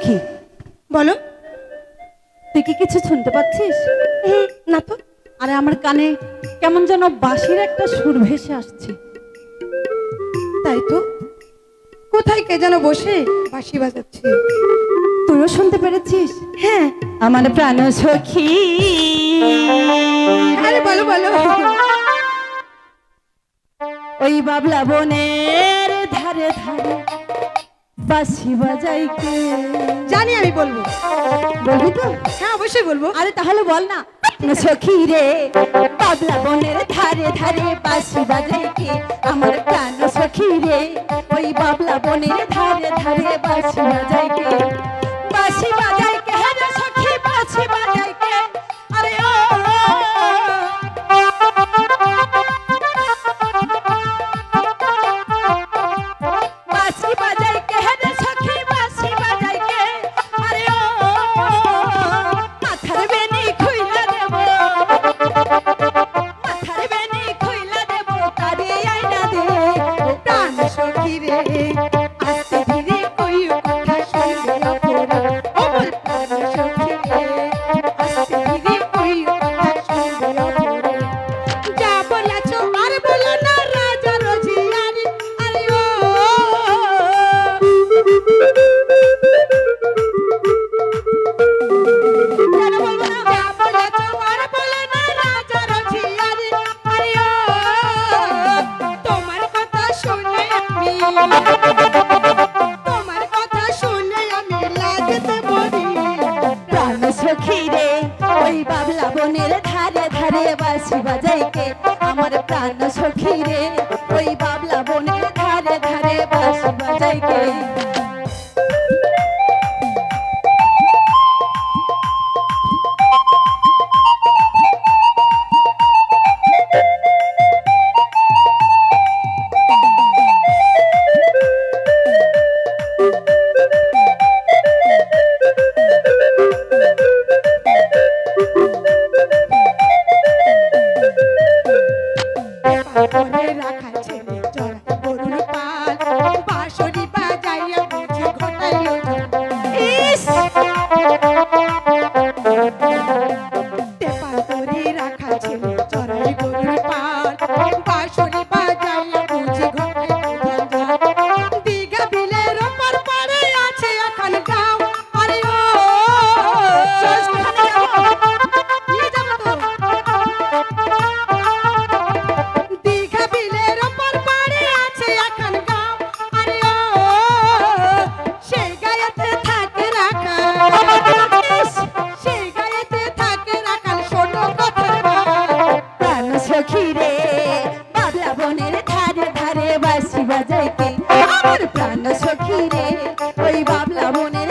সখী, বলো। তুই কি কিছু শুনতে পাচ্ছিস? না তো। আরে আমার কানে কেমন যেন বাঁশির একটা সুর ভেসে আসছে। তাই তো, কোথায় কে যেন বসে বাঁশি বাজাচ্ছে। তুইও শুনতে পেরেছিস? হ্যাঁ। আমার প্রাণ সখী আরে বলো বলো। ওই বাবলা বনের ধারে ধারে বাঁশি বাজাই কে? জানি, আমি বলবো। বলবি তো? হ্যাঁ, অবশ্যই বলবো। আরে তাহলে বল না। সখী রে, বাবলা বনের ধারে ধারে বাঁশি বাজাই কে? আমার প্রাণ সখী রে, ওই বাবলা বনের ধারে ধারে বাঁশি বাজাই কে? বাঁশি বাজাই কে রে সখী, বাঁশি বাজাই কে? আরে ও বাঁশি বাজাই কে রে সখী, বাঁশি বাজাই কে? আরে ও মাথার বেনি খুইলা দেব, মাথার বেনি খুইলা দেব, তারে আইনা দে ও প্রাণ সখী রে, আস্তে ধীরে কই কথা শুনবে অপরা। ও বল প্রাণ সখী রে, আস্তে ধীরে কই কথা শুনবে অপরা। যা বলেছো আর বলো না রাজা রোজিয়ারি। আরে ও কেন বলবো না? যা বলেছো আর বলো না রাজা রোজিয়ারি। আরে ও তোমার কথা শুনে আমি, তোমার কথা শুনে আমি লাগতে মরি। প্রাণ সখী রে, ওই বাবলা বনের ধারে ধারে বাঁশি বাজাই কে? আমার প্রাণ সখী রে, ওই বাবলা বনের ধারে ধারে বাঁশি বাজাই কে? পাথরে রাখা ছেলে জড়াই গরুর পাল, বাঁশরি বাজাইয়া বুঝি ঘটাইল ঝড়। ইস! পাথরে রাখা ছেলে জড়াই গরুর পাল, বাঁশরি বাজাইয়া বুঝি ঘটাইল ঝড়। দিঘা বিলের ওপর পড়ে আছে এখন গাঁও। আরে ও চল সেখানে যাবো। নিয়ে যাবো তো। দিঘা বিলের ওপর পড়ে আছে এখন গাঁও। আরে ও সেই গায়েতে থাকে রাখা, ইস! সেই গায়েতে থাকে রাখাল শোনো কথা। প্রাণ সখী রে, বাবলা বনের ধারে ধারে বাঁশি বাজাই কে? আমার প্রাণ সখী রে, ওই বাবলা বনের